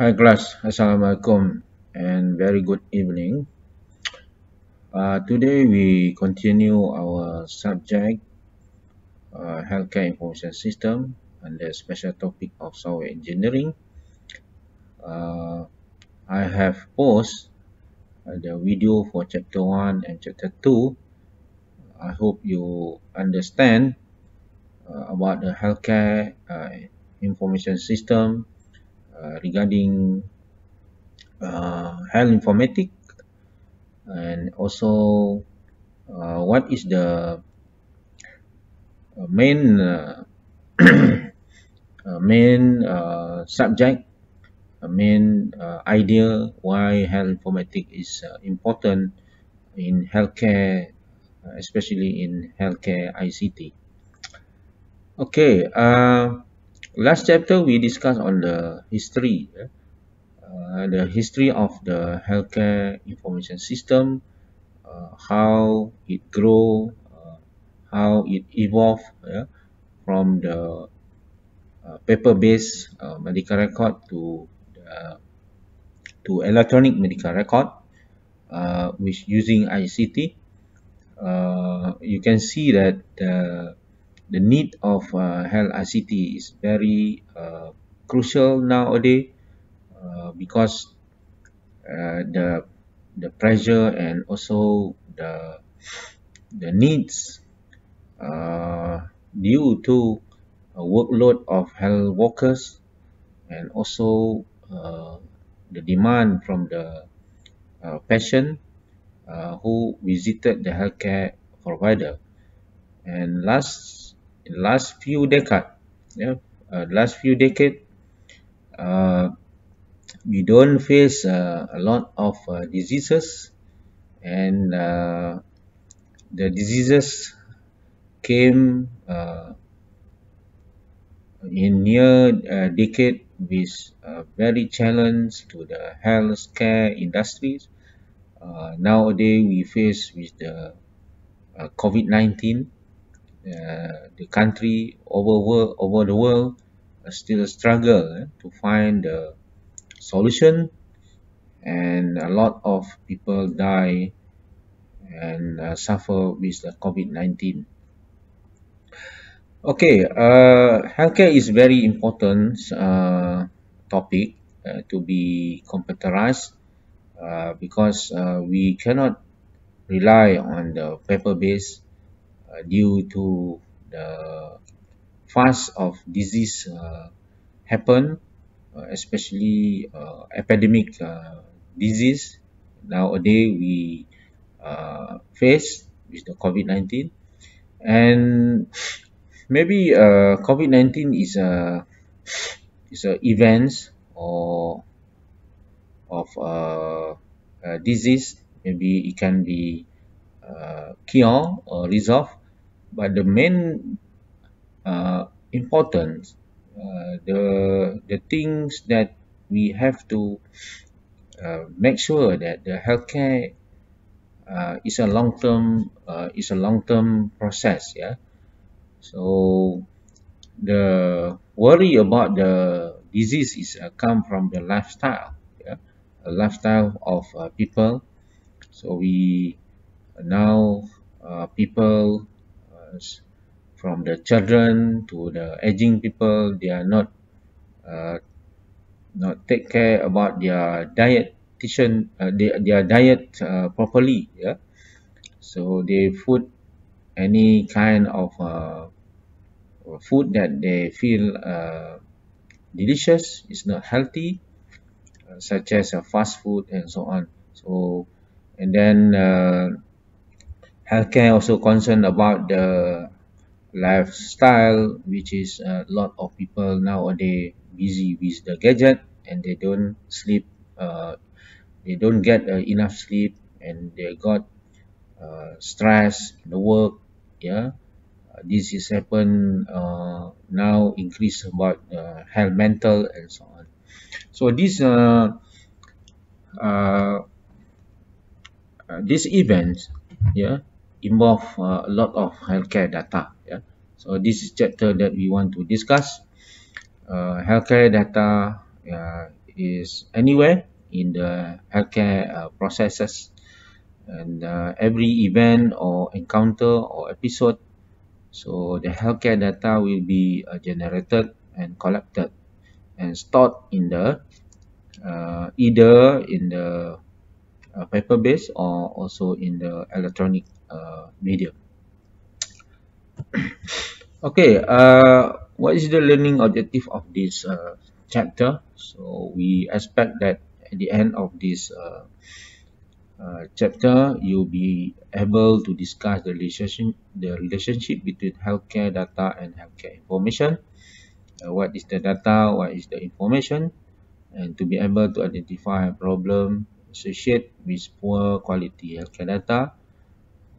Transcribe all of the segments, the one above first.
Hi class, Assalamualaikum and very good evening. Today we continue our subject healthcare information system under special topic of software engineering. Uh, I have posted the video for chapter 1 and chapter 2. I hope you understand about the healthcare information system regarding health informatics and also what is the main subject, main idea why health informatics is important in healthcare, especially in healthcare ICT. Okay, last chapter we discussed on the history, the history of the healthcare information system, how it grew, how it evolved, from the paper-based medical record to electronic medical record, which using ICT. You can see that the need of health ICT is very crucial nowadays because the pressure and also the needs due to a workload of health workers and also the demand from the patient who visited the healthcare provider. And last few decades, we don't face a lot of diseases, and the diseases came in near decade with very challenge to the healthcare industries. Nowadays we face with the COVID-19. The country over the world still struggle to find the solution, and a lot of people die and suffer with the COVID-19. Okay, healthcare is very important topic to be computerized because we cannot rely on the paper-based due to the fast of disease happen, especially epidemic disease nowadays we face with the COVID-19. And maybe COVID-19 is a event or of a disease. Maybe it can be cured or resolved, but the main important, the things that we have to make sure that the healthcare is a long term process. So the worry about the disease is come from the lifestyle, a lifestyle of people. So we now people from the children to the aging people, they are not take care about their their diet properly. So they food any kind of food that they feel delicious is not healthy, such as fast food and so on. So and then healthcare also concerned about the lifestyle, which is a lot of people nowadays busy with the gadget and they don't sleep, they don't get enough sleep, and they got stress in the work. This is happen now, increase about health mental and so on. So this event involve a lot of healthcare data. So this is chapter that we want to discuss. Healthcare data is anywhere in the healthcare processes, and every event or encounter or episode, so the healthcare data will be generated and collected and stored in the either in the paper based or also in the electronic medium. Okay, what is the learning objective of this chapter? So we expect that at the end of this chapter, you'll be able to discuss the relationship between healthcare data and healthcare information. What is the data? What is the information? And to be able to identify a problem associated with poor quality healthcare data,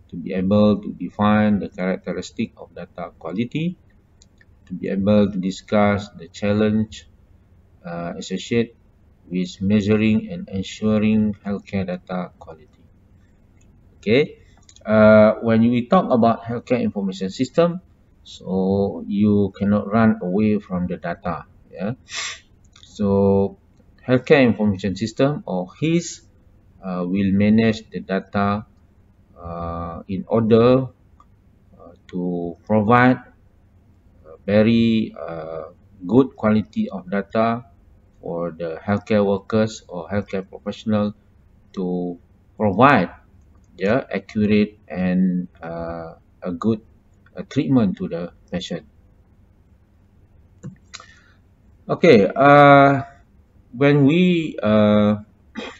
to be able to define the characteristic of data quality, to be able to discuss the challenge associated with measuring and ensuring healthcare data quality. Okay, when we talk about healthcare information system, so you cannot run away from the data. Yeah, so healthcare information system or HIS will manage the data in order to provide very good quality of data for the healthcare workers or healthcare professional to provide accurate and a good treatment to the patient. Okay, when we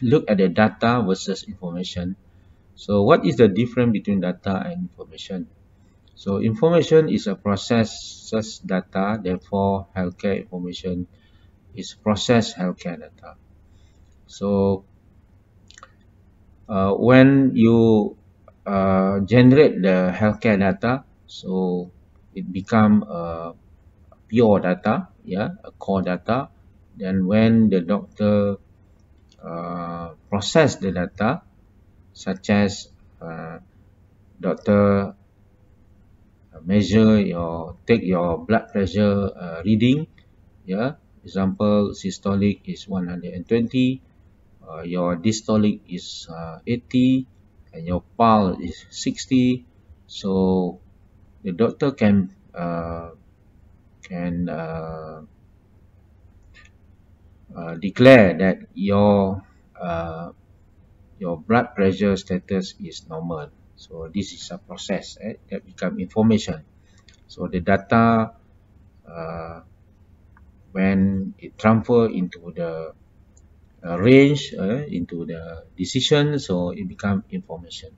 look at the data versus information, so what is the difference between data and information? So information is a processed data, therefore healthcare information is processed healthcare data. So when you generate the healthcare data, so it become pure data, a core data. Then when the doctor process the data, such as doctor take your blood pressure reading, example systolic is 120, your dystolic is 80, and your pulse is 60. So the doctor can declare that your blood pressure status is normal. So this is a process that become information. So the data, when it transfer into the range, into the decision, so it become information.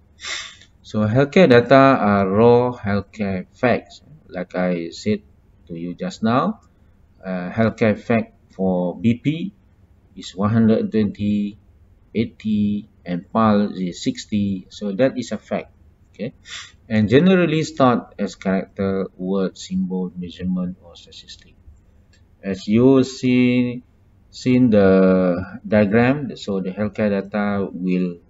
So healthcare data are raw healthcare facts. Like I said to you just now, healthcare fact for BP is 120, 80, and pulse is 60. So that is a fact. Okay, and generally start as character, word, symbol, measurement, or statistic. As you see in the diagram, so the healthcare data will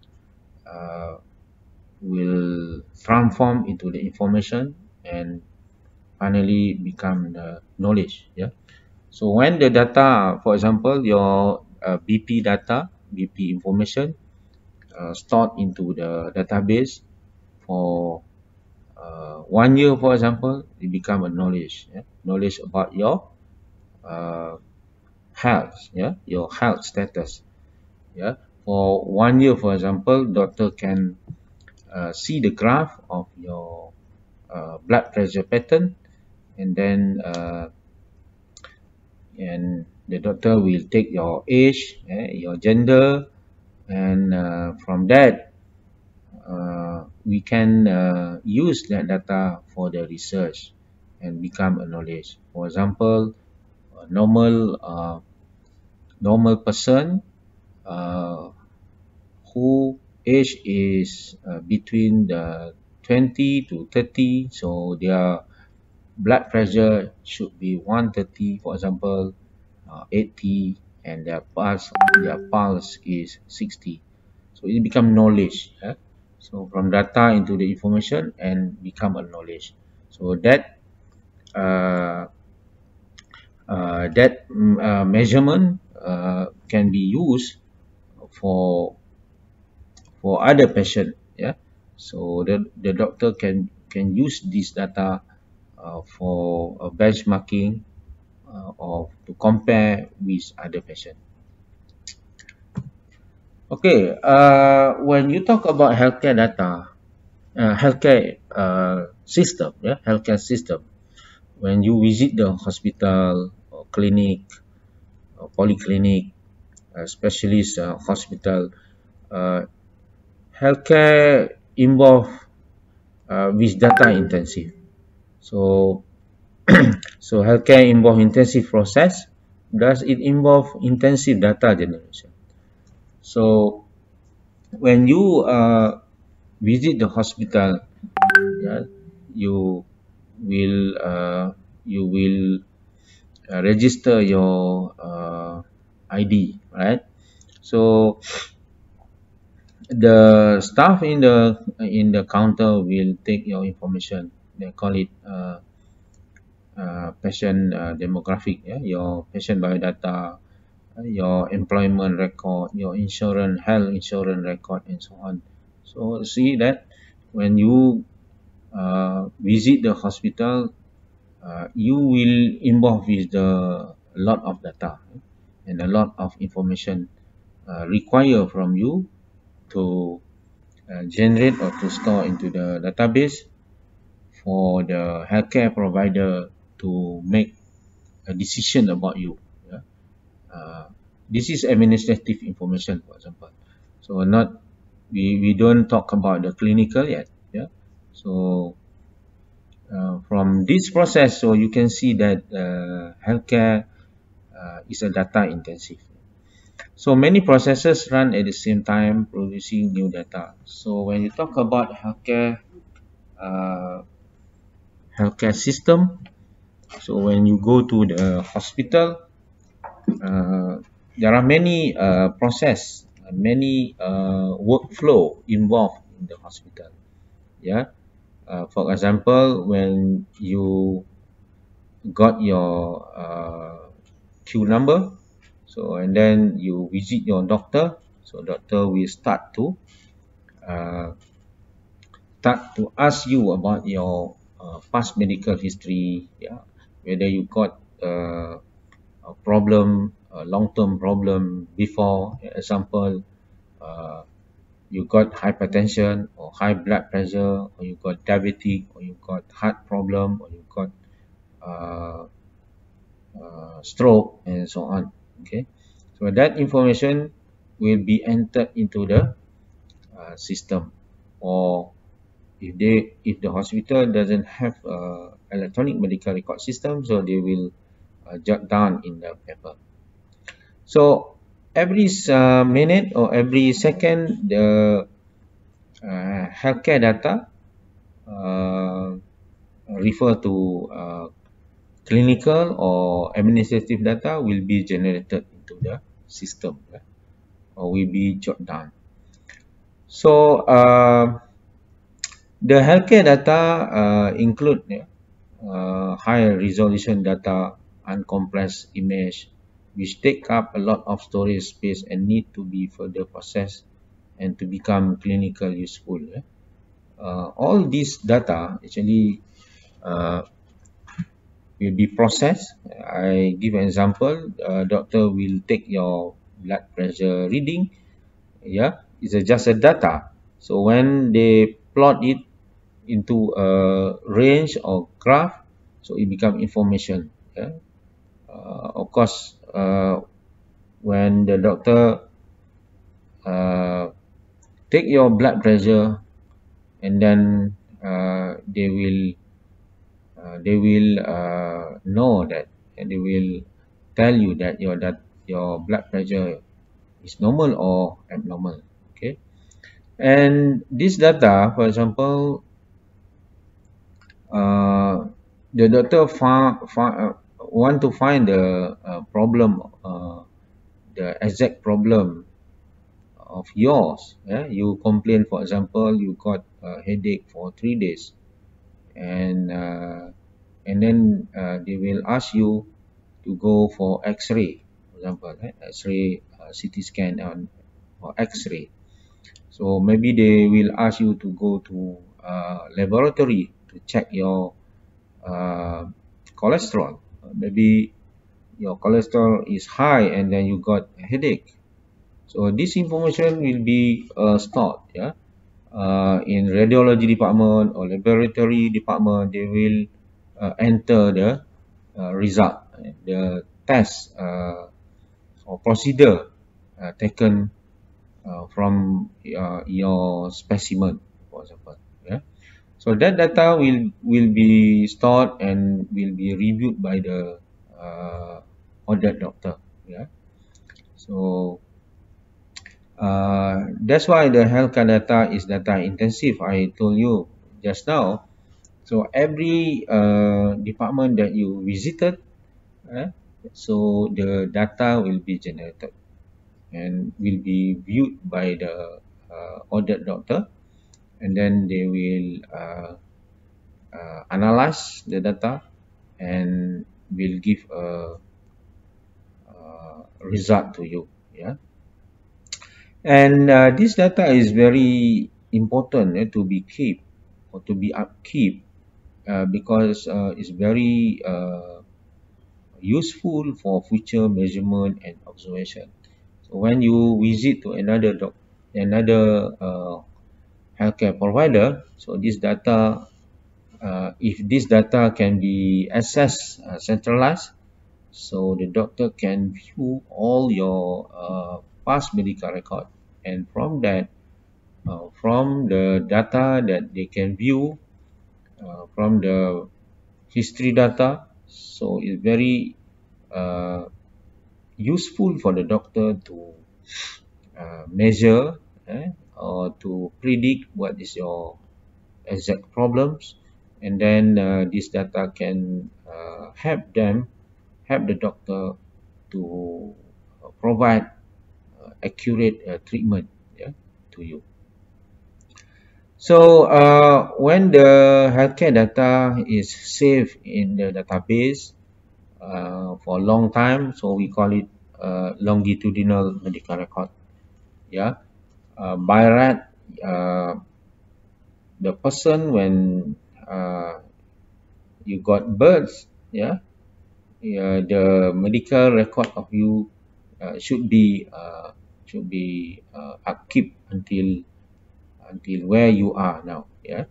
transform into the information and finally become the knowledge. So when the data, for example, your BP data, BP information stored into the database for 1 year, for example, it become a knowledge. Knowledge about your health, your health status. For 1 year, for example, doctor can see the graph of your blood pressure pattern, and then and the doctor will take your age, your gender, and from that we can use that data for the research and become a knowledge. For example, a normal person who age is between the 20 to 30, so their blood pressure should be 130, for example, 80, and their pulse is 60. So it become knowledge. So from data into the information and become a knowledge. So that measurement can be used for other patient. Yeah, so the doctor can use this data for benchmarking or to compare with other patient. Okay, when you talk about healthcare data, healthcare system, yeah, healthcare system. When you visit the hospital or clinic or polyclinic, specialist hospital, uh, healthcare involve with data intensive. So, so healthcare involve intensive process. Does it involve intensive data generation? So, when you visit the hospital, yeah, you will register your ID, right? So the staff in the counter will take your information. They call it patient demographic, yeah? Your patient biodata, your employment record, your insurance, health insurance record, and so on. So see that when you visit the hospital, you will involve with a lot of data and a lot of information required from you to generate or to store into the database for the healthcare provider to make a decision about you. Yeah? This is administrative information, for example. So not we don't talk about the clinical yet. Yeah. So from this process, so you can see that healthcare is a data intensive. So many processes run at the same time producing new data. So when you talk about uh, healthcare system, so when you go to the hospital, there are many process, many workflow involved in the hospital. Yeah. For example, when you got your queue number, so and then you visit your doctor, so doctor will uh, start to ask you about your past medical history, yeah, whether you got a problem, a long-term problem before, example, uh, you got hypertension or high blood pressure, or you got diabetic, or you got heart problem, or you got uh, stroke, and so on. Okay, so that information will be entered into the system, or if the hospital doesn't have electronic medical record system, so they will jot down in the paper. So every minute or every second, the healthcare data refer to clinical or administrative data will be generated into the system, or will be jot down. So the healthcare data include high resolution data, uncompressed image, which take up a lot of storage space and need to be further processed and to become clinical useful. All these data actually will be processed. I give an example. Doctor will take your blood pressure reading. Yeah, it's just a data. So when they plot it into a range or graph, so it become information. Yeah? Of course, when the doctor take your blood pressure, and then they will know that, and they will tell you that your blood pressure is normal or abnormal. Okay, and this data, for example, the doctor want to find the problem, the exact problem of yours. Yeah? You complain, for example, you got a headache for 3 days, and then they will ask you to go for X-ray, for example, X-ray, CT scan, or X-ray. So maybe they will ask you to go to laboratory to check your cholesterol. Maybe your cholesterol is high and then you got a headache. So this information will be stored, yeah. In radiology department or laboratory department, they will enter the result, the test or procedure taken from your specimen, for example. Yeah. So that data will be stored and will be reviewed by the audit doctor. Yeah. So that's why the healthcare data is data intensive. I told you just now. So every department that you visited, so the data will be generated and will be viewed by the audit doctor, and then they will analyze the data and will give a result to you. Yeah. And this data is very important to be kept or to be upkeep because it's very useful for future measurement and observation. So when you visit to another healthcare provider, so this data, if this data can be accessed centralized, so the doctor can view all your past medical record, and from that, from the data that they can view, from the history data, so it's very useful for the doctor to measure or to predict what is your exact problems, and then this data can help the doctor to provide accurate treatment, yeah, to you. So when the healthcare data is saved in the database for a long time, so we call it longitudinal medical record. Yeah, by right, the person when you got birth, yeah, the medical record of you should be upkeep until where you are now. Yeah.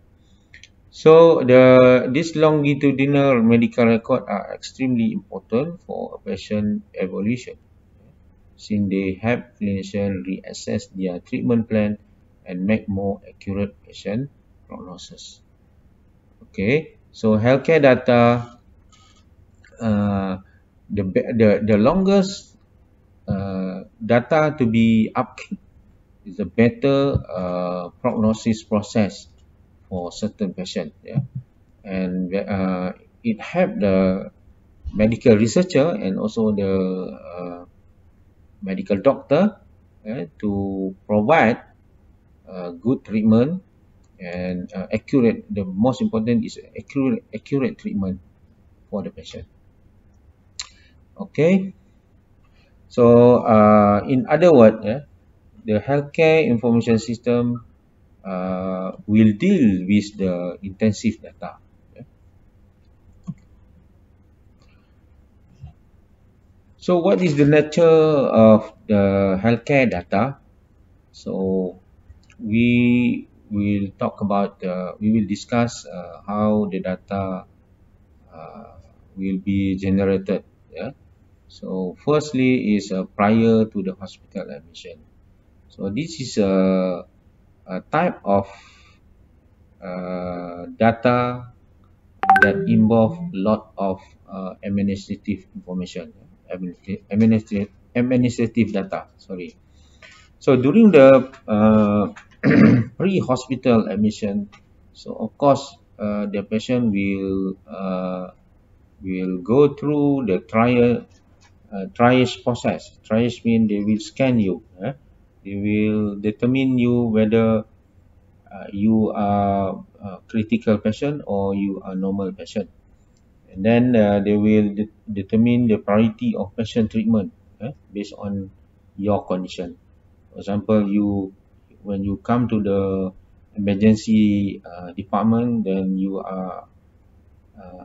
So this longitudinal medical record are extremely important for a patient evolution, since they help clinicians reassess their treatment plan and make more accurate patient prognosis. Okay, so healthcare data, the longest data to be upkeep is a better prognosis process for certain patient. Yeah, and it help the medical researcher and also the medical doctor to provide good treatment and accurate. The most important is accurate treatment for the patient. Okay, so in other words, the healthcare information system will deal with the intensive data. So what is the nature of the healthcare data? So we will talk about, we will discuss how the data will be generated. Yeah. So firstly is prior to the hospital admission. So this is a type of data that involve a lot of administrative information, administrative data. Sorry. So during the pre-hospital admission, so of course the patient will go through the triage process. Triage means they will scan you. They will determine you whether you are a critical patient or you are normal patient, and then they will determine the priority of patient treatment. based on your condition. For example, when you come to the emergency department, then you are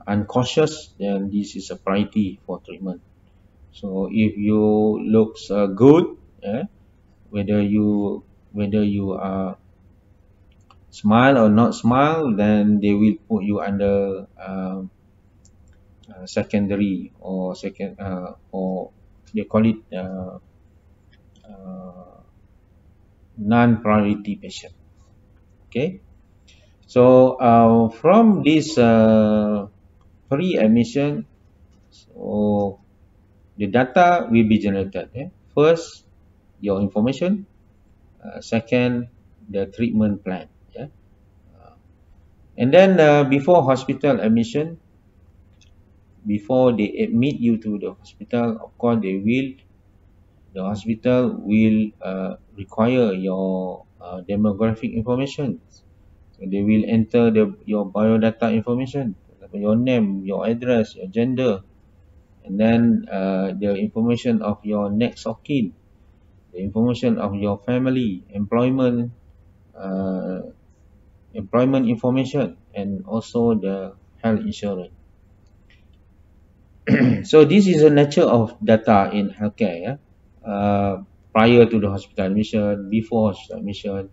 unconscious, then this is a priority for treatment. So if you looks good, whether you are smile or not smile, then they will put you under secondary or or they call it non-priority patient. Okay, so from this pre-admission, so the data will be generated. First, your information. Second, the treatment plan. And then before hospital admission, before they admit you to the hospital, of course the hospital will require your demographic information. So they will enter your biodata information, your name, your address, your gender, and then the information of your next of kin, the information of your family, employment information, and also the health insurance. So this is the nature of data in healthcare. Prior to the hospital admission, before hospital admission.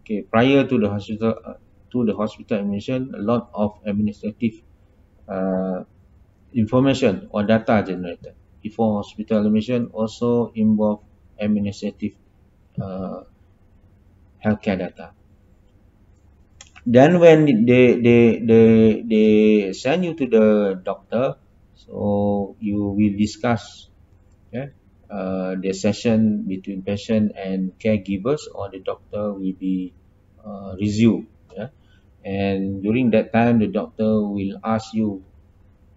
Okay, prior to the hospital admission, a lot of administrative information or data generated. Before hospital admission also involve administrative healthcare data. Then when they send you to the doctor, so you will discuss the session between patient and caregivers, or the doctor will be resumed. And during that time, the doctor will ask you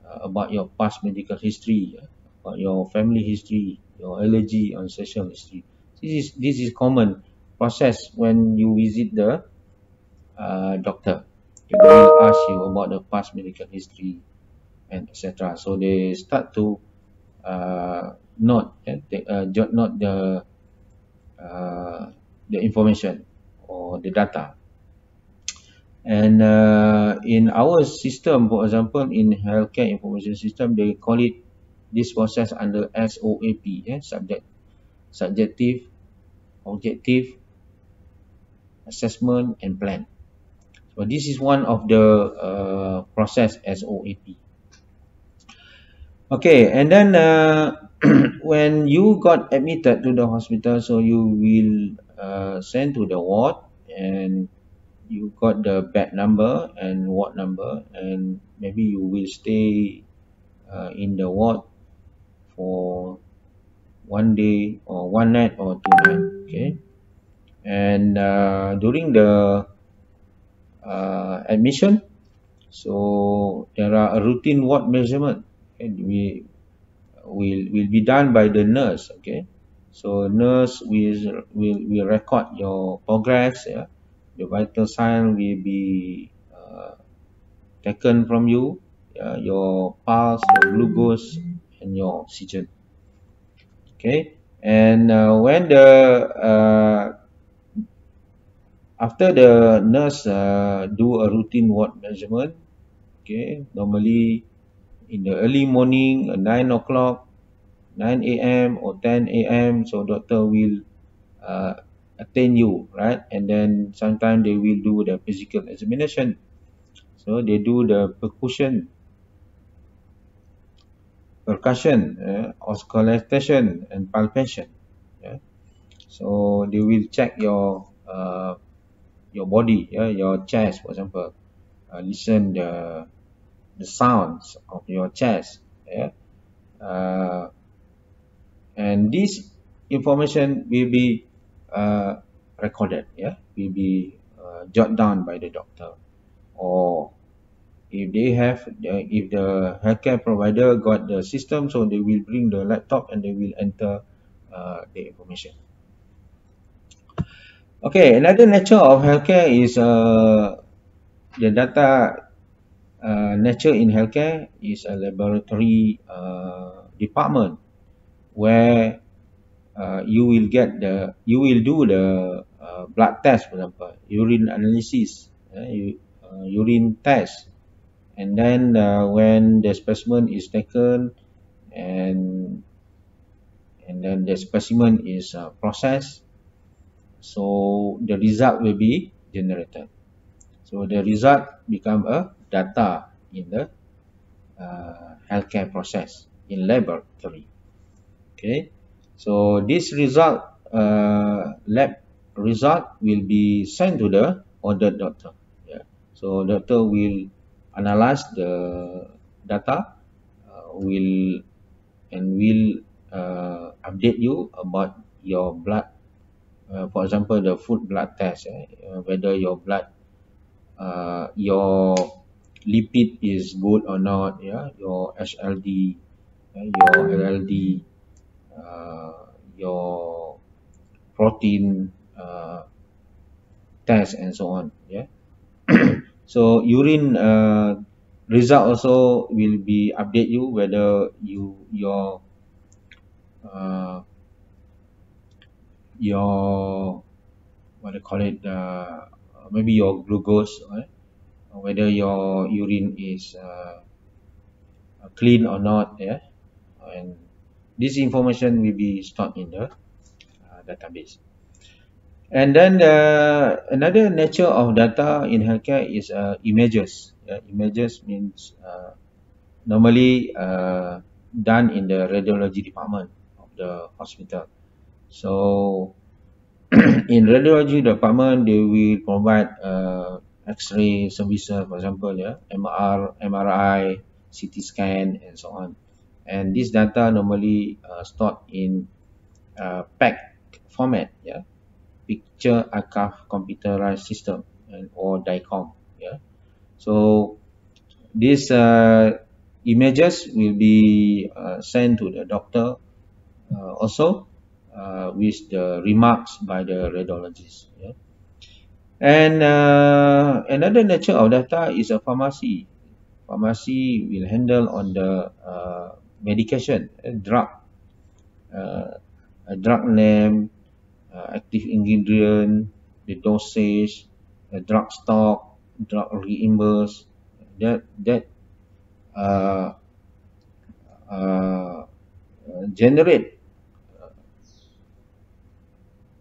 about your past medical history, about your family history, your allergy, or sexual history. This is common process when you visit the doctor. They will ask you about the past medical history and etc. So they start to note the information or the data. And in our system, for example, in healthcare information system, they call it this process under SOAP, subjective, objective, assessment, and plan. So this is one of the process SOAP. Okay, and then when you got admitted to the hospital, so you will sent to the ward, and you got the bed number and ward number, and maybe you will stay in the ward for 1 day or 1 night or 2 nights. Okay, and during the admission, so there are a routine ward measurement, and will be done by the nurse. Okay, so nurse will record your progress. The vital sign will be taken from you, your pulse, your glucose, and your oxygen. Okay, and when after the nurse do a routine ward measurement, okay, normally in the early morning, 9 o'clock, 9 a.m. or 10 a.m. So doctor will attend you, right? And then sometimes they will do the physical examination. So they do the percussion, auscultation, and palpation. So they will check your body, your chest, for example. Listen the sounds of your chest. And this information will be recorded, will be jotted down by the doctor. Or if the healthcare provider got the system, so they will bring the laptop and they will enter the information. Okay, another nature of healthcare is the data nature in healthcare is a laboratory department where you will do the blood test, for example, urine analysis, urine test, and then when the specimen is taken and then the specimen is processed, so the result will be generated. So the result become a data in the healthcare process in laboratory. Okay, so this result, lab result, will be sent to the ordered doctor. Yeah. So doctor will analyze the data, will update you about your blood. For example, the food blood test, whether your blood, your lipid is good or not, your HLD, your LLD, your protein test, and so on. So urine result also will be update you whether your what they call it, maybe your glucose, whether your urine is clean or not, and this information will be stored in the database. And then another nature of data in healthcare is images. Images means normally done in the radiology department of the hospital. So in radiology department, they will provide X-ray services, for example, MRI, CT scan, and so on. And this data normally stored in PACS format, picture archive computerized system, or DICOM. So these images will be sent to the doctor also, with the remarks by the radiologist. And another nature of data is a pharmacy. Pharmacy will handle on the medication, a drug name, active ingredient, the dosage, the drug stock, drug reimburse, that generate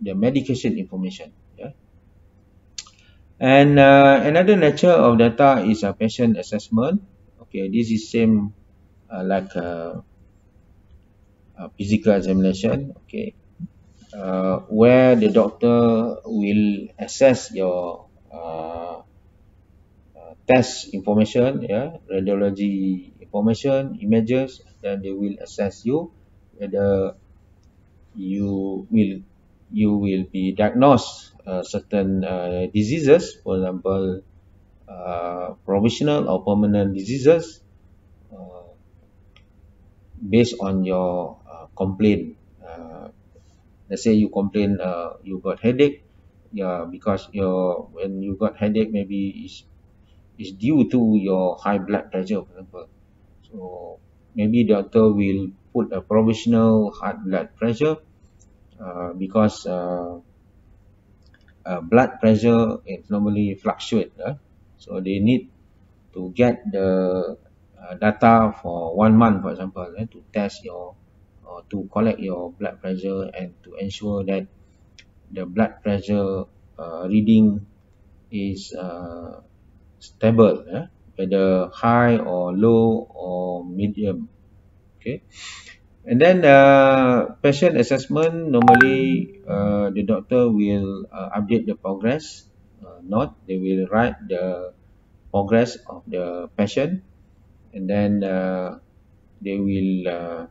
the medication information. And another nature of data is a patient assessment. Okay, this is same like a physical examination. Okay, where the doctor will assess your test information, radiology information, images. Then they will assess you whether you will be diagnosed certain diseases, for example, provisional or permanent diseases, based on your complaint. Let's say you complain you got headache, because when you got headache, maybe is due to your high blood pressure, for example. So maybe doctor will put a provisional high blood pressure, because blood pressure is normally fluctuate. So they need to get the data for 1 month, for example, to test or to collect your blood pressure, and to ensure that the blood pressure reading is stable, whether high or low or medium. Okay. And then patient assessment, normally the doctor will update the progress note. They will write the progress of the patient, and then they will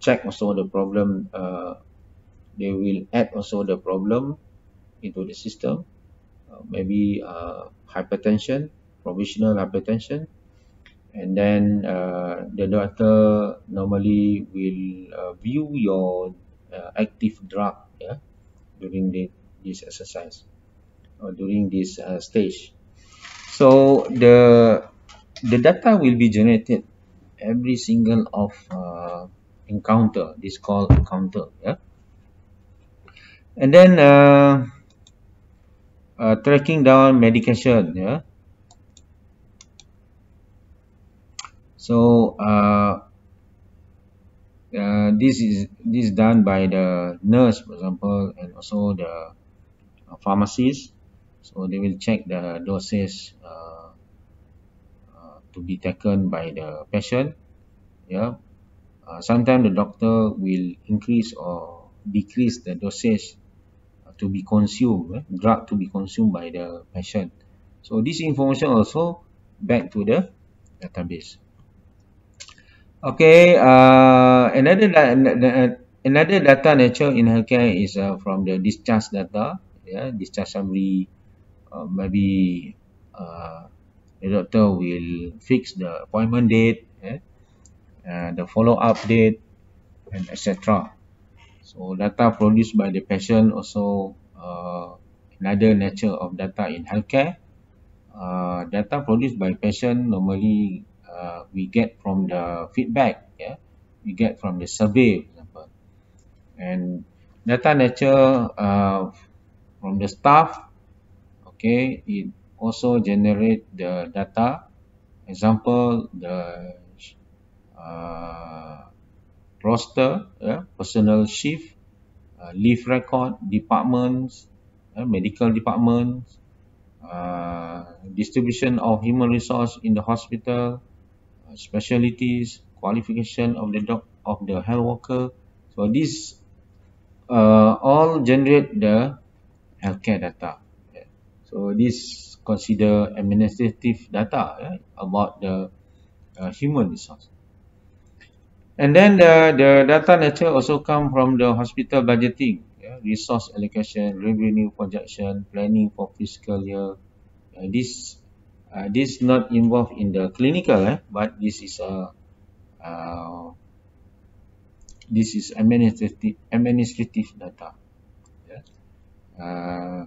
check also the problem. They will add also the problem into the system, maybe hypertension, provisional hypertension. And then the doctor normally will view your active drug, during this exercise, or during this stage. So the data will be generated every single of encounter. This called encounter. And then tracking down medication. Yeah. So this is done by the nurse, for example, and also the pharmacist. So they will check the doses to be taken by the patient. Yeah. Sometimes the doctor will increase or decrease the dosage to be consumed, drug to be consumed by the patient. So this information also back to the database. Okay, another data nature in healthcare is from the discharge data. Yeah, discharge summary. Maybe the doctor will fix the appointment date, the follow-up date, and etc. So data produced by the patient also another nature of data in healthcare. Data produced by patient normally we get from the feedback, yeah, we get from the survey, for example, and data nature from the staff. Okay, it also generate the data. Example, the uh, roster, yeah, personal shift, leave record, departments, medical departments, distribution of human resource in the hospital, specialties, qualification of the health worker. So this all generate the healthcare data. Yeah. So this consider administrative data, about the human resource. And then the data nature also come from the hospital budgeting, resource allocation, revenue projection, planning for fiscal year. This not involved in the clinical, but uh, this is administrative data. Yeah.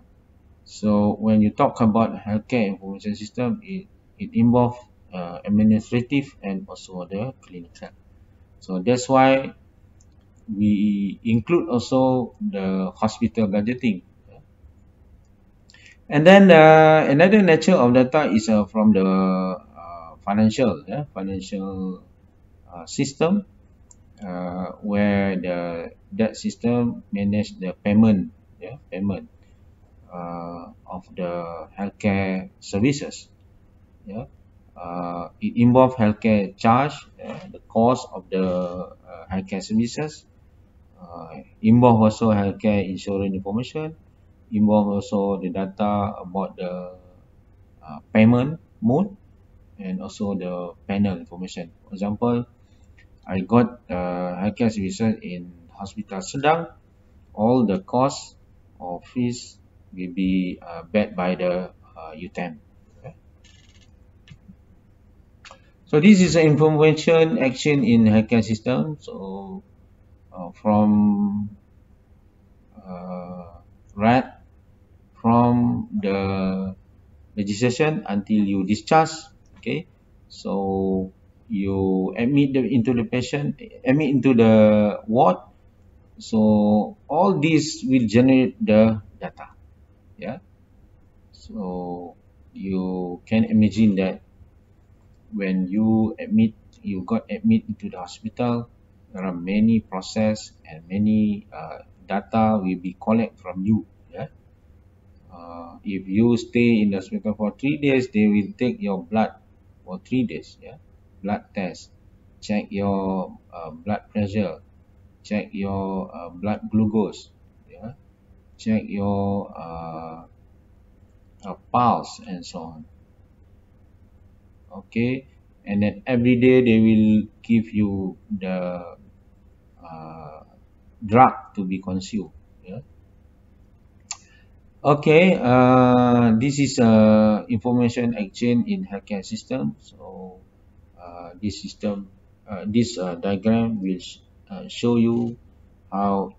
So when you talk about healthcare information system, it involves administrative and also the clinical. So that's why we include also the hospital budgeting. And then another nature of data is from the financial system, where that system manage the payment, payment of the healthcare services. Yeah. It involve healthcare charge, the cost of the healthcare services, involve also healthcare insurance information, involve also the data about the payment mode, and also the panel information. For example, I got healthcare services in Hospital Sedang. All the costs or fees will be backed by the UTM. Okay. So this is an information action in healthcare system. So from right from the registration until you discharge. Okay, so you admit into the ward. So all this will generate the data. Yeah. So you can imagine that when you got admit into the hospital, there are many process and many data will be collect from you. Yeah. If you stay in the hospital for 3 days, they will take your blood for 3 days. Yeah, blood test, check your blood pressure, check your blood glucose. Yeah, check your pulse and so on. Okay, and then every day they will give you the uh, drug to be consumed. Yeah. Okay, this is information exchange in healthcare system. So this diagram will show you how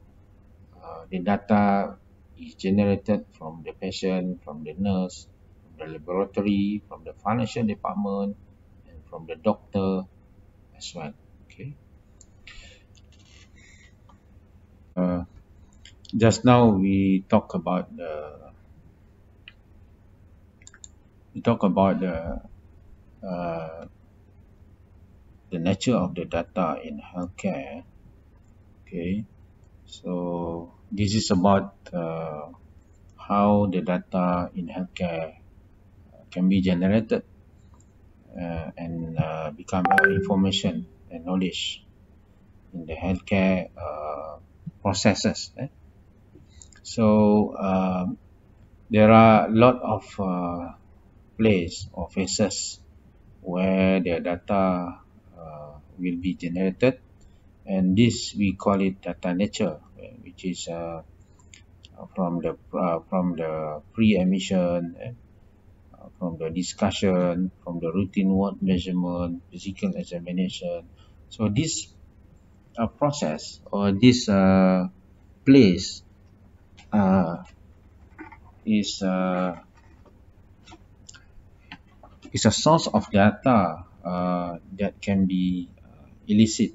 the data is generated from the patient, from the nurse, from the laboratory, from the financial department, and from the doctor as well. Okay. just now we talk about uh, the nature of the data in healthcare. Okay, so this is about how the data in healthcare can be generated and become information and knowledge in the healthcare processes. So there are a lot of place or phases where the data will be generated, and this we call it data nature, which is from the pre-emission, from the discussion, from the routine ward measurement, physical examination. So this process or this place uh, is is a source of data that can be illicit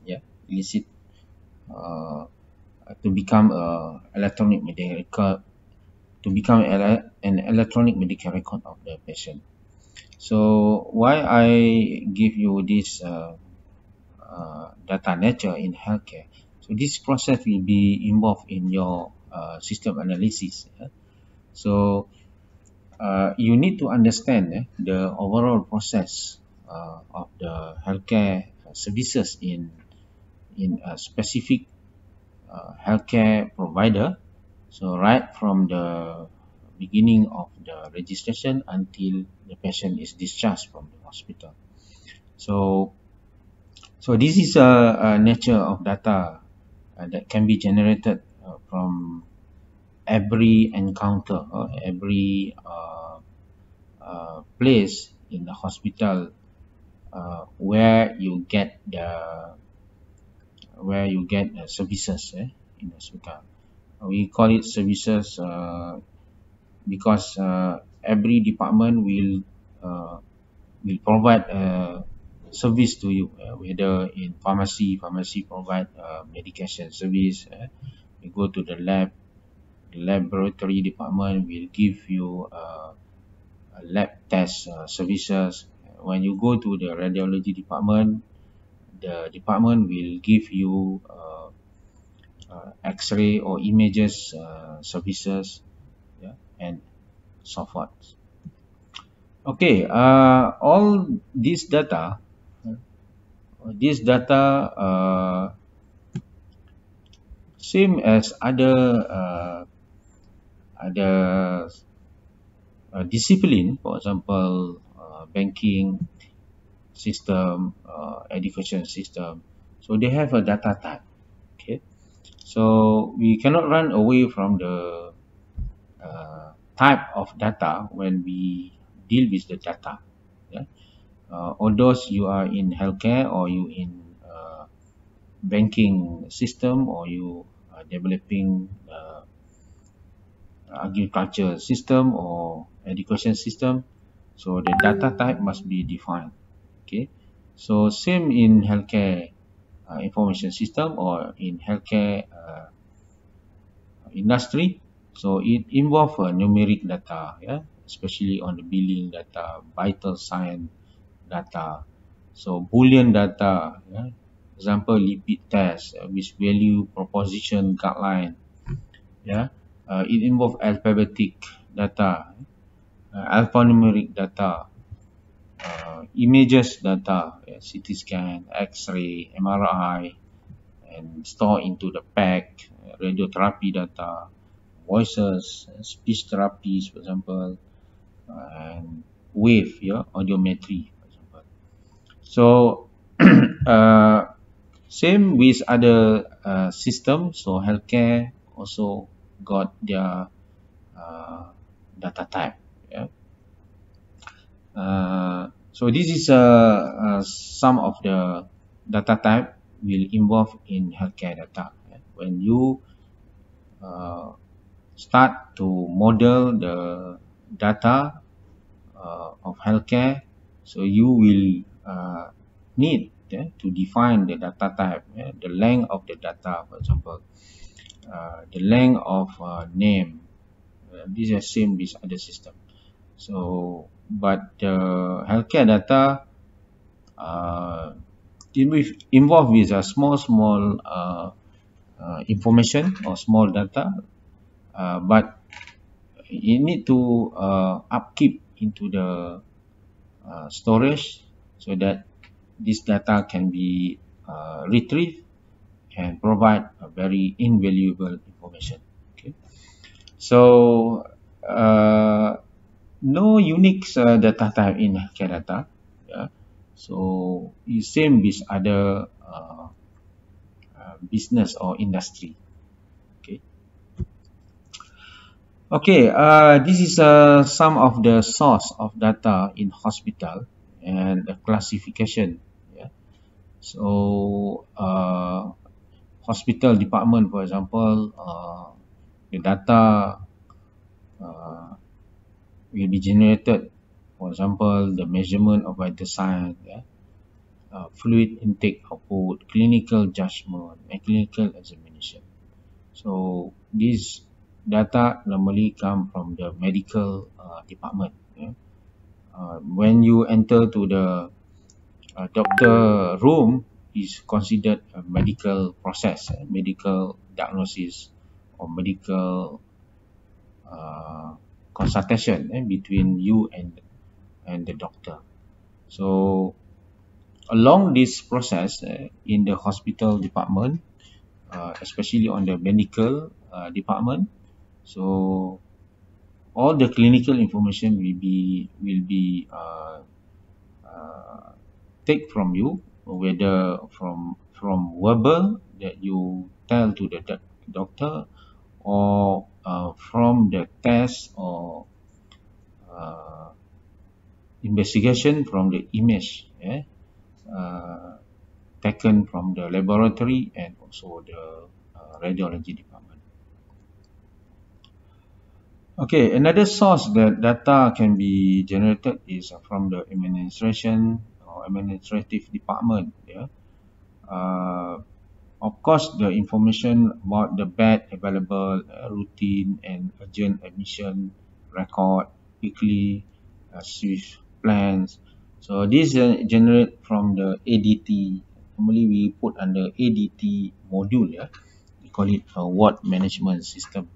uh, to become a electronic medical to become an electronic medical record of the patient. So why I give you this data nature in healthcare? So this process will be involved in your system analysis. So you need to understand the overall process of the healthcare services in a specific healthcare provider. So right from the beginning of the registration until the patient is discharged from the hospital. So this is a nature of data that can be generated from every encounter or every place in the hospital where you get services in the hospital. We call it services because every department will provide service to you, whether in pharmacy provide medication service. You go to the laboratory department will give you lab test services. When you go to the radiology department, the department will give you x-ray or images services, and so forth. Okay, all this data same as other discipline, for example, banking system, education system. So they have a data type. Okay, so we cannot run away from the type of data when we deal with the data. Although you are in healthcare or you in banking system or you are developing agriculture system or education system, so the data type must be defined. Okay, so same in healthcare information system or in healthcare industry. So it involves numeric data, especially on the billing data, vital sign data, so Boolean data, example lipid test with value proposition guideline. It involves alphabetic data, alphanumeric data, images data, CT scan, X-ray, MRI, and store into the PAC, radiotherapy data, voices, speech therapies, for example, and wave, audiometry, for example. So same with other systems. So healthcare also got their data type. So this is some of the data type will involve in healthcare data. When you start to model the data of healthcare, so you will need to define the data type, the length of the data, for example. the length of name. This is the same with other system. So, but the healthcare data involved with a small information or small data, but you need to upkeep into the storage so that this data can be retrieved and provide a very invaluable information. Okay, so no unique data type in healthcare data. Yeah, so it's same with other business or industry. Okay. Okay, this is some of the source of data in hospital and the classification. Yeah. So hospital department, for example, the data will be generated. For example, the measurement of vital signs, yeah, fluid intake output, clinical judgment, and clinical examination. So these data normally come from the medical department. Yeah. When you enter to the doctor room, is considered a medical process, medical diagnosis, or medical consultation between you and the doctor. So along this process in the hospital department, especially on the medical department, so all the clinical information will be take from you, whether from verbal that you tell to the doctor, or from the test or investigation from the image taken from the laboratory and also the radiology department. Okay, another source that data can be generated is from the administration or administrative department. Yeah. Of course, the information about the bed available, routine and urgent admission record, weekly shift plans. So this generate from the ADT. Normally we put under ADT module. Yeah, we call it a ward management system.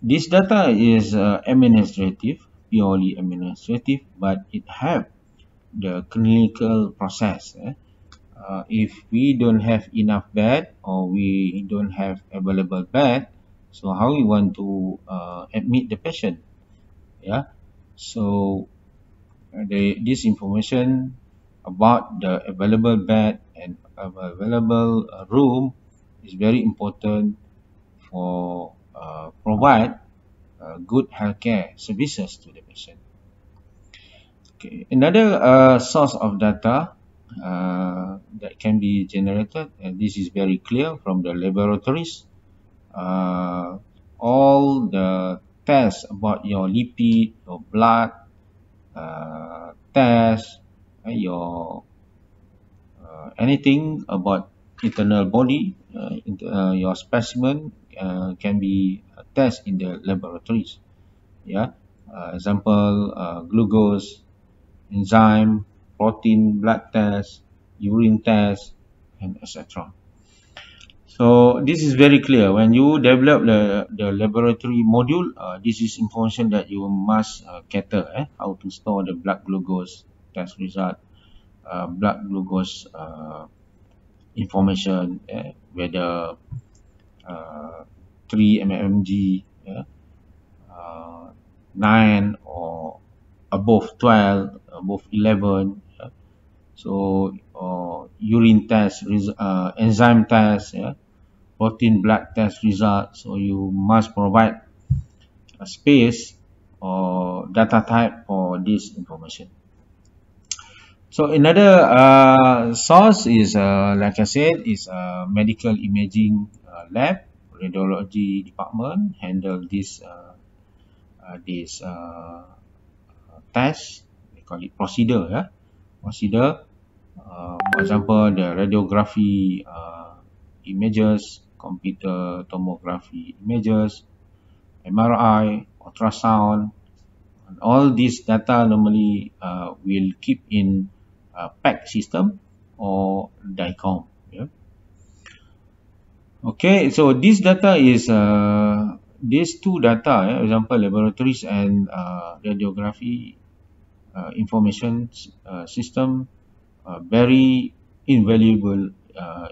This data is administrative, purely administrative, but it have the clinical process. If we don't have enough bed or we don't have available bed, so how we want to admit the patient? Yeah, so this information about the available bed and available room is very important for provide good healthcare services to the patient. Okay, another source of data that can be generated, and this is very clear from the laboratories. All the tests about your lipid, your blood test, your anything about internal body, your specimen can be tested in the laboratories. Yeah, example glucose, enzyme, protein, blood test, urine test, and etc. So this is very clear. When you develop the laboratory module, this is information that you must cater. How to store the blood glucose test result, blood glucose information, whether 3 mmHg, 9 or above 12, above 11. So urine test, enzyme test, protein blood test result. So you must provide a space or data type for this information. So another source is, like I said, is medical imaging lab, radiology department handle this test. We call it procedure. Procedure. For example, the radiography images, computer tomography images, MRI, ultrasound. And all these data normally will keep in PACS system or DICOM. Yeah. Okay, so this data is these two data, example laboratories and radiography information system, very invaluable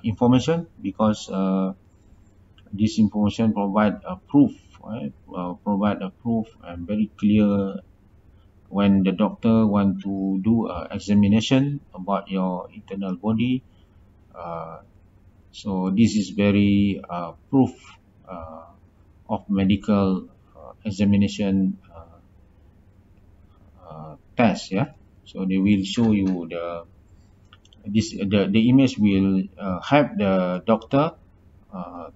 information, because this information provide a proof, right? Provide a proof and very clear when the doctor want to do a examination about your internal body. So this is very proof of medical examination test. Yeah, so they will show you the image will help the doctor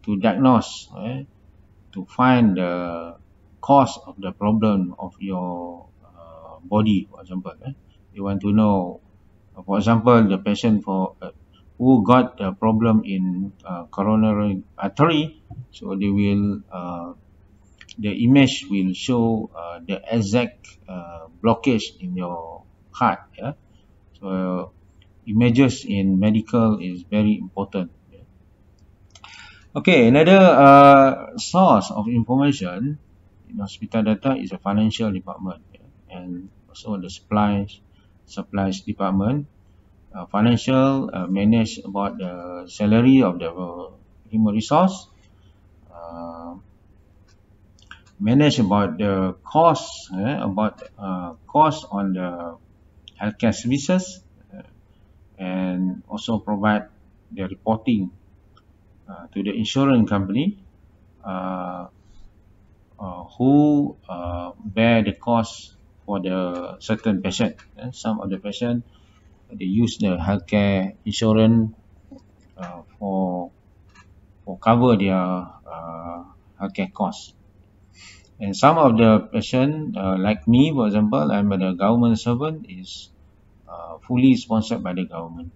to diagnose, to find the cause of the problem of your body. For example, you want to know, for example, the patient who got a problem in coronary artery, so they will the image will show the exact blockage in your heart. Yeah, so images in medical is very important. Okay, another source of information in hospital data is a financial department, and also the supplies department. Financial manage about the salary of the human resource, manage about the cost, cost on the healthcare services, and also provide the reporting to the insurance company who bear the cost for the certain patient. Some of the patient, they use the healthcare insurance for cover their healthcare costs. And some of the patient, like me, for example, I'm a government servant, is fully sponsored by the government,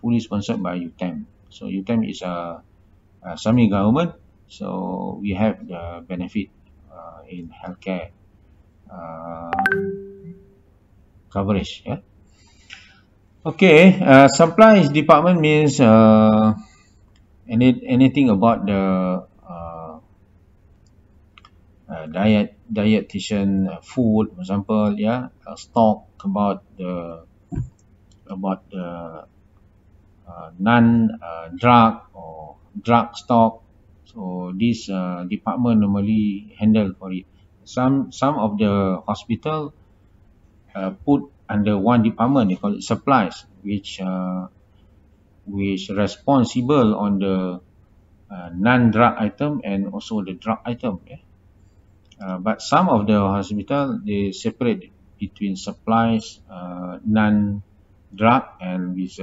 fully sponsored by UTEM. So UTEM is a semi-government, so we have the benefit in healthcare coverage. Yeah. Okay, supplies department means anything about the dietitian food, for example, stock about the non-drug or drug stock. So this department normally handle for it. Some of the hospital put under one department, they call it supplies, which responsible on the non-drug item and also the drug item. But some of the hospital, they separate between supplies, non-drug, and with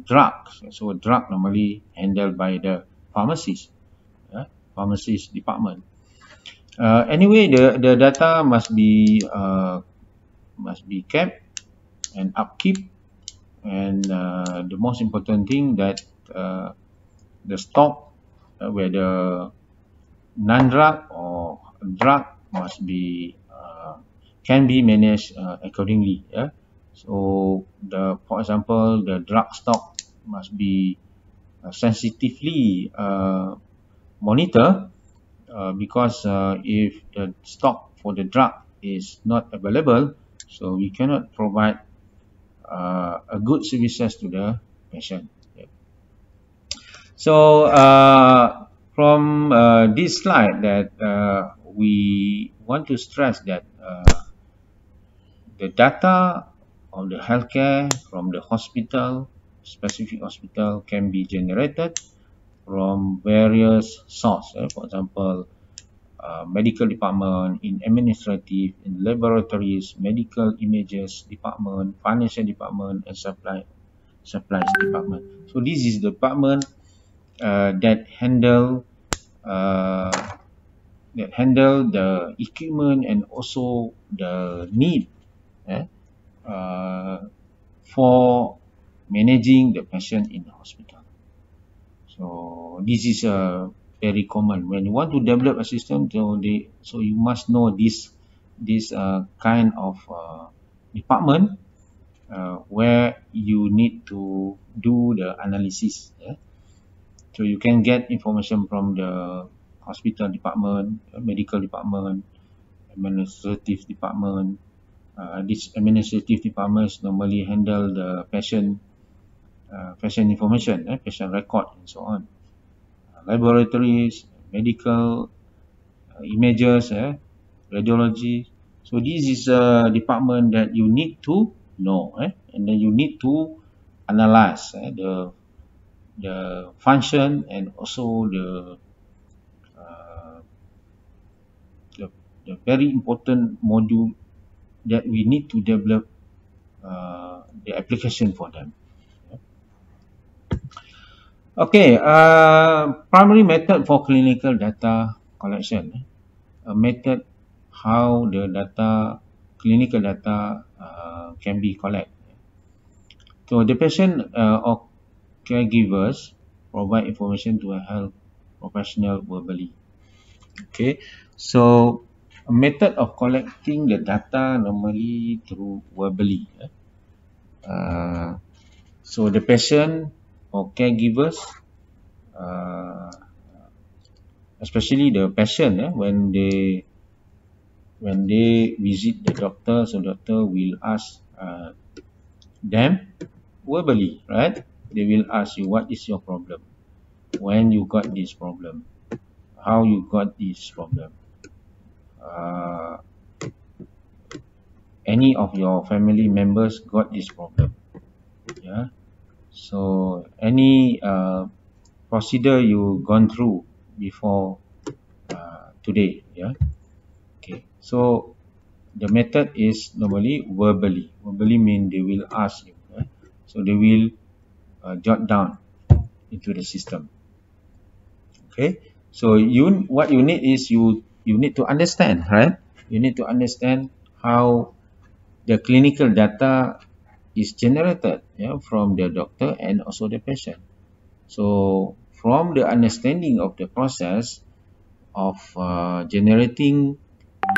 drugs. So drug normally handled by the pharmacist department. Anyway, the data must be kept and upkeep, and the most important thing that the stock, whether non-drug or drug, must be can be managed accordingly. So for example, the drug stock must be sensitively monitored, because if the stock for the drug is not available, so we cannot provide a good services to the patient. So from this slide, that we want to stress that the data of the healthcare from the hospital, specific hospital, can be generated from various sources. For example, medical department, in administrative, in laboratories, medical images department, financial department, and supplies department. So this is the department that handle the equipment and also the need for managing the patient in the hospital. So this is very common when you want to develop a system. So you must know this kind of department where you need to do the analysis. Yeah? So you can get information from the hospital department, medical department, administrative department. This administrative departments normally handle the patient information, patient record, and so on. Laboratories, medical images, radiology. So this is a department that you need to know, and then you need to analyze the function and also uh, the the very important module that we need to develop the application for them. Okay, primary method for clinical data collection. A method how the clinical data can be collected. So the patient or caregivers provide information to a health professional verbally. Okay, so a method of collecting the data normally through verbally. So the patient or caregivers, especially the patient, when they visit the doctor, so doctor will ask them verbally, right? They will ask you, what is your problem? When you got this problem? How you got this problem? Any of your family members got this problem? Yeah. So any procedure you gone through before today? Yeah. Okay. So the method is normally verbally. Verbally mean they will ask you. So they will jot down into the system. Okay. So what you need is you need to understand, right? You need to understand how the clinical data is generated, from the doctor and also the patient. So from the understanding of the process of generating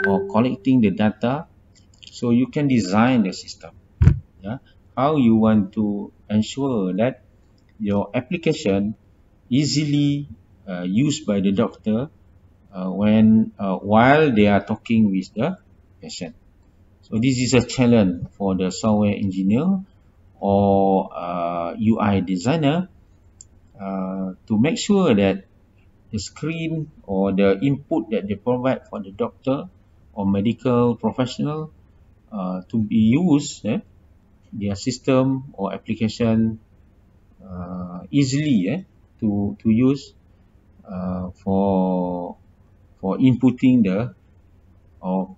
or collecting the data, so you can design the system. Yeah, how you want to ensure that your application easily used by the doctor while they are talking with the patient. So this is a challenge for the software engineer or UI designer to make sure that the screen or the input that they provide for the doctor or medical professional to be used, their system or application easily to use for inputting or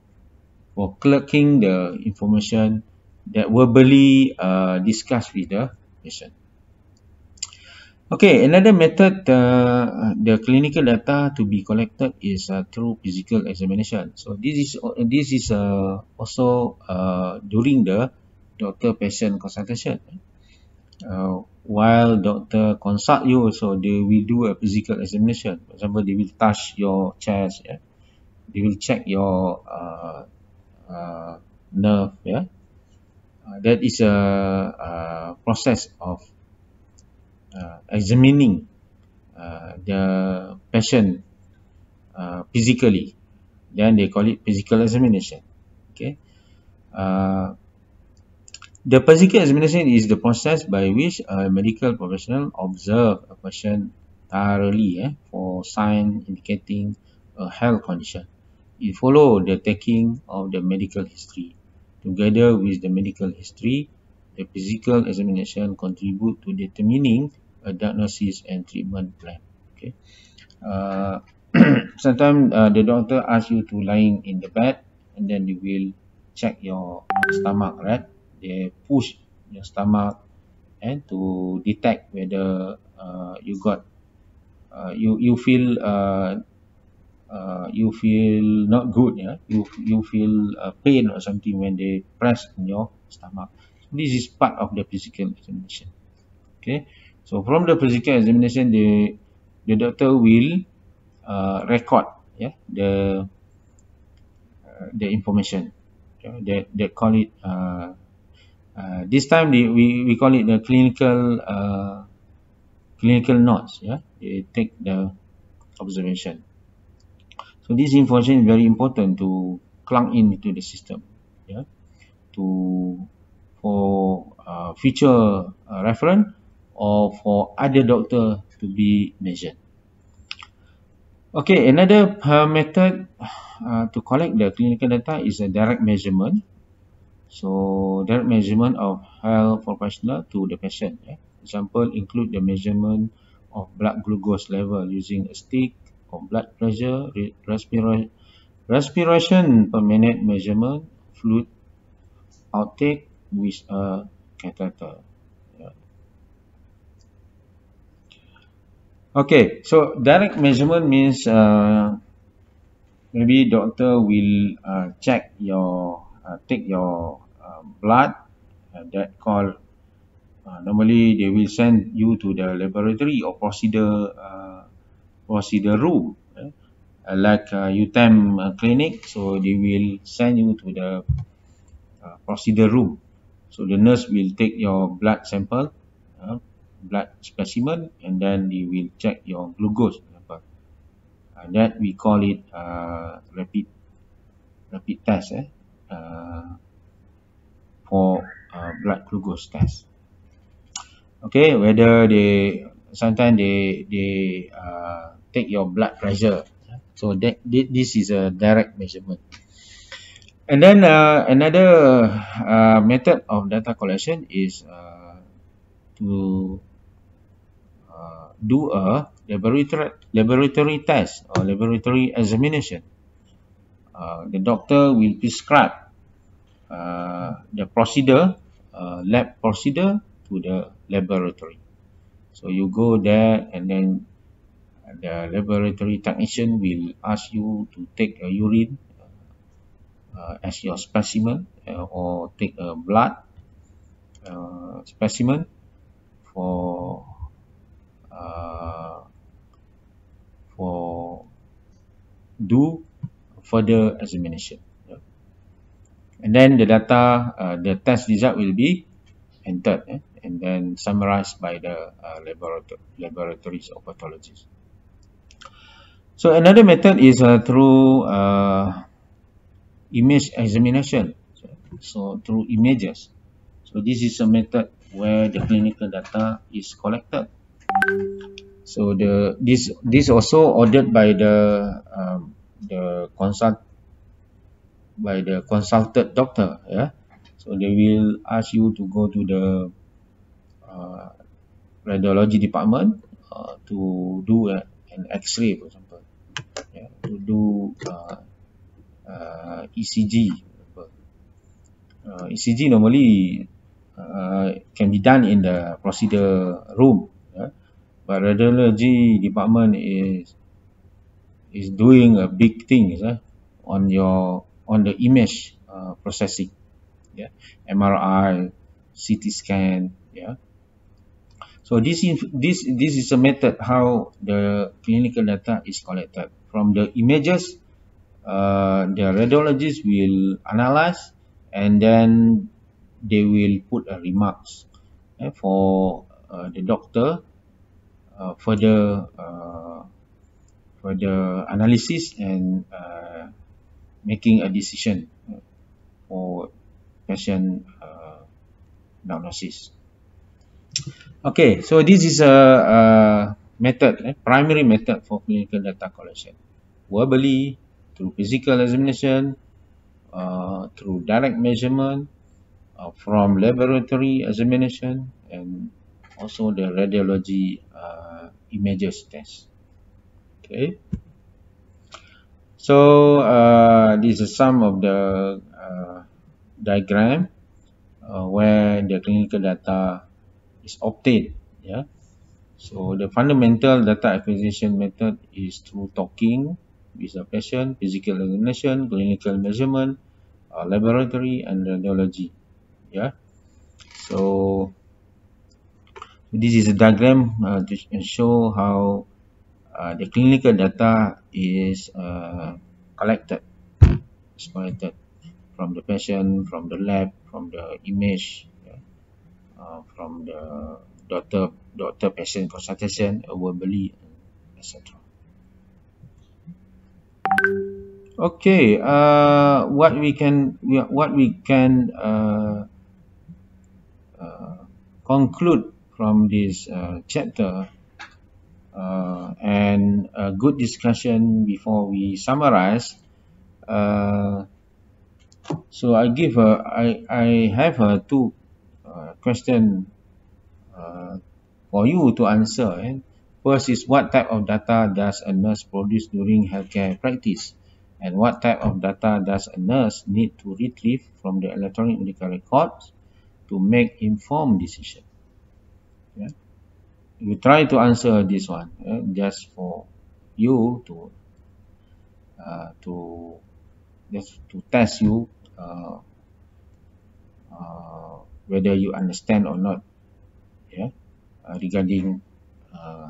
for clerking the information that verbally discussed with the patient. Okay, another method the clinical data to be collected is through physical examination. So this is also during the doctor-patient consultation. While doctor consult you, also they will do a physical examination. For example, they will touch your chest, they will check your nerve. That is a process of examining the patient physically. Then they call it physical examination. Okay. The physical examination is the process by which a medical professional observe a patient thoroughly for signs indicating a health condition. It follows the taking of the medical history. Together with the medical history, the physical examination contribute to determining a diagnosis and treatment plan. Okay. Sometimes the doctor asks you to lying in the bed, and then they will check your stomach, right? They push your stomach and to detect whether you got you feel not good. You feel pain or something when they press in your stomach. This is part of the physical examination. Okay. So from the physical examination, the doctor will record the information. They call it this time we call it the clinical notes. They take the observation. So this information is very important to plug into the system, for future reference or for other doctor to be measured. Okay, another method to collect the clinical data is a direct measurement. So direct measurement of health professional to the patient. Example include the measurement of blood glucose level using a stick, or blood pressure, respiration per minute measurement, fluid outtake with a catheter. Okay, so direct measurement means maybe doctor will check your take your blood, that call normally they will send you to the laboratory or procedure room, like UTM clinic. So they will send you to the procedure room. So the nurse will take your blood sample, blood specimen, and then they will check your glucose level. That we call it rapid test for blood glucose test. Okay, whether sometimes they take your blood pressure. So this is a direct measurement. And then another method of data collection is to do a laboratory test or laboratory examination. The doctor will prescribe the procedure, lab procedure, to the laboratory. So you go there, and then the laboratory technician will ask you to take a urine as your specimen, or take a blood specimen for do further examination. And then the data, the test result will be entered and then summarized by the laboratories or pathologists. So another method is through image examination. So through images. So this is a method where the clinical data is collected. So this also ordered by the consulted doctor. So they will ask you to go to the radiology department to do an X-ray, for example, to do ECG. ECG normally can be done in the procedure room, but radiology department is doing a big thing on the image processing, MRI, CT scan. So this is a method how the clinical data is collected. From the images, the radiologist will analyze, and then they will put remarks for the doctor further analysis and making a decision for patient diagnosis. Okay, so this is a method, primary method for clinical data collection. Verbally, through physical examination, through direct measurement, from laboratory examination, and also the radiology images test. Okay. So this is some of the diagram where the clinical data is obtained. So the fundamental data acquisition method is through talking with the patient, physical examination, clinical measurement, laboratory, and radiology. So This is a diagram to show how the clinical data is collected. It's collected from the patient, from the lab, from the image, from the doctor-patient consultation, verbally, etc. Okay, what we can conclude from this chapter, and a good discussion before we summarize. So I have two question for you to answer. First is, what type of data does a nurse produce during healthcare practice? And what type of data does a nurse need to retrieve from the electronic medical records to make informed decision? Yeah. You try to answer this one, just for you to just to test you whether you understand or not, regarding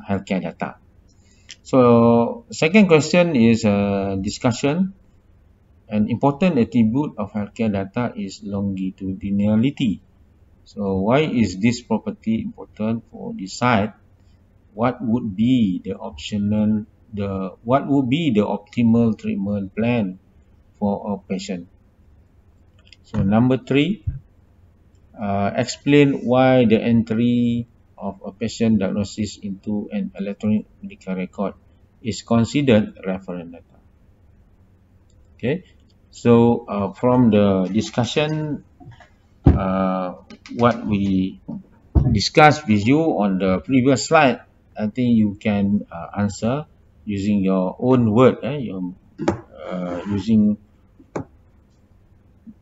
healthcare data. So second question is a discussion. An important attribute of healthcare data is longitudinality. So why is this property important for decide what would be the optimal treatment plan for a patient? So number 3, explain why the entry of a patient diagnosis into an electronic medical record is considered reference data. Okay, so from the discussion, what we discussed with you on the previous slide, I think you can answer using your own word, using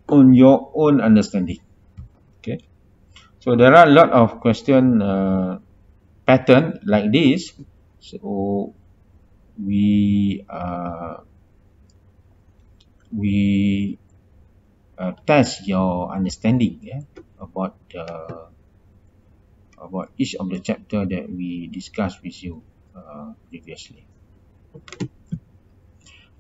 on your own understanding. Okay, so there are a lot of question pattern like this. So we test your understanding, about each of the chapter that we discussed with you previously.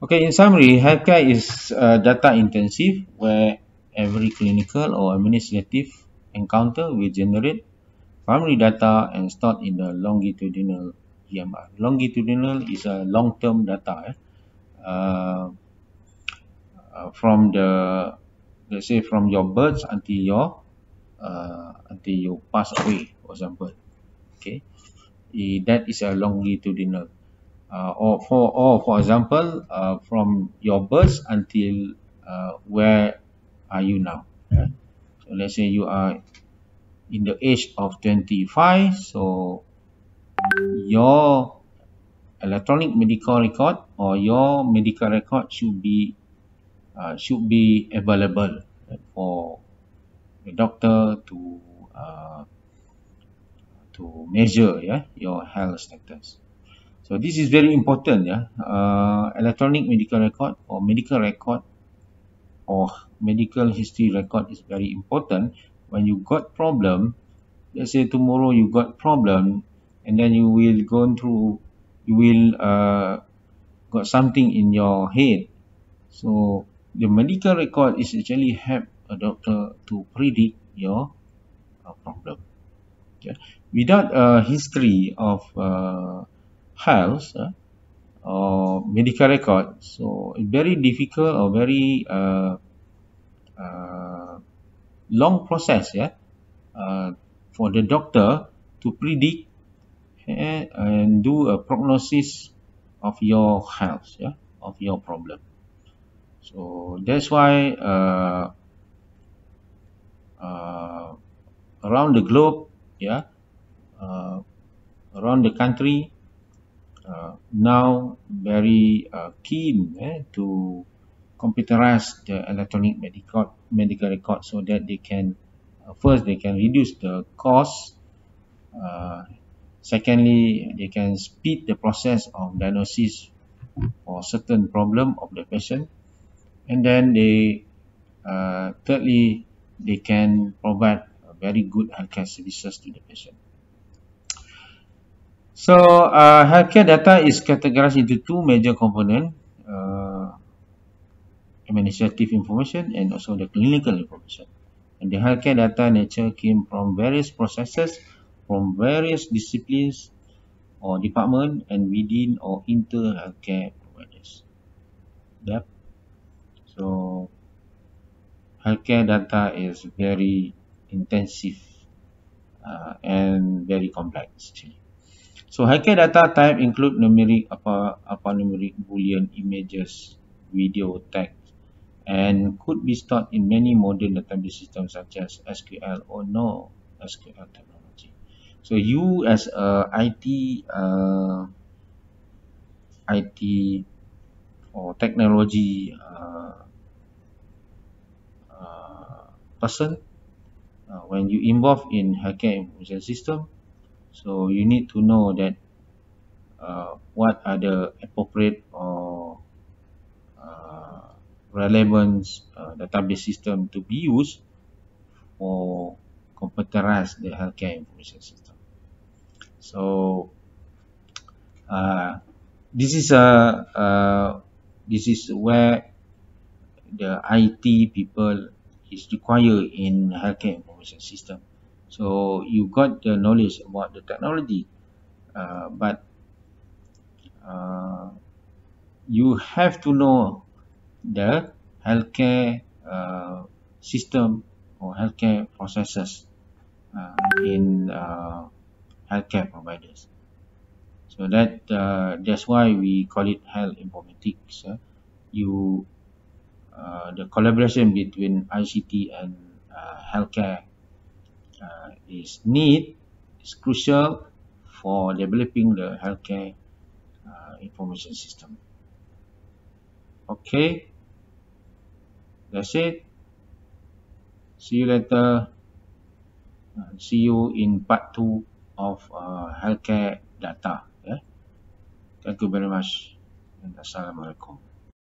Okay, in summary, healthcare is data intensive, where every clinical or administrative encounter will generate primary data and stored in the longitudinal EMR. Longitudinal is a long-term data, from the, let's say, from your birth until you pass away, for example. Okay, that is a longitudinal. Or for example, from your birth until where are you now? So let's say you are in the age of 25. So your electronic medical record or your medical record should be available for the doctor to measure, your health status. So this is very important. Electronic medical record or medical record or medical history record is very important. When you got problem, let's say tomorrow you got problem, and then you will got something in your head. So the medical record is actually help a doctor to predict your problem. Without a history of health or medical record, so very difficult or very long process, for the doctor to predict and do a prognosis of your health, of your problem. So that's why around the globe, around the country, now very keen to computerize the electronic medical record, so that they can first they can reduce the cost. Secondly, they can speed the process of diagnosis for certain problem of the patient, and then they thirdly, they can provide very good healthcare services to the patient. So healthcare data is categorized into two major components, administrative information and also the clinical information. And the healthcare data nature came from various processes, from various disciplines or department and within or inter healthcare providers. Yep. So healthcare data is very intensive and very complex actually. So healthcare data type include numeric, alphanumeric, boolean, images, video, text, and could be stored in many modern database systems such as SQL or no SQL technology. So you as a IT or technology person, when you involve in healthcare information system, so you need to know that what are the appropriate or relevant database system to be used for computerize the healthcare information system. So this is this is where the IT people is required in healthcare information system. So you got the knowledge about the technology, but you have to know the healthcare system or healthcare processes in healthcare providers. So that's why we call it health informatics. You the collaboration between ICT and healthcare is crucial for developing the healthcare information system. Okay, that's it. See you later. See you in part 2 of healthcare data. Yeah. Thank you very much. And Assalamualaikum.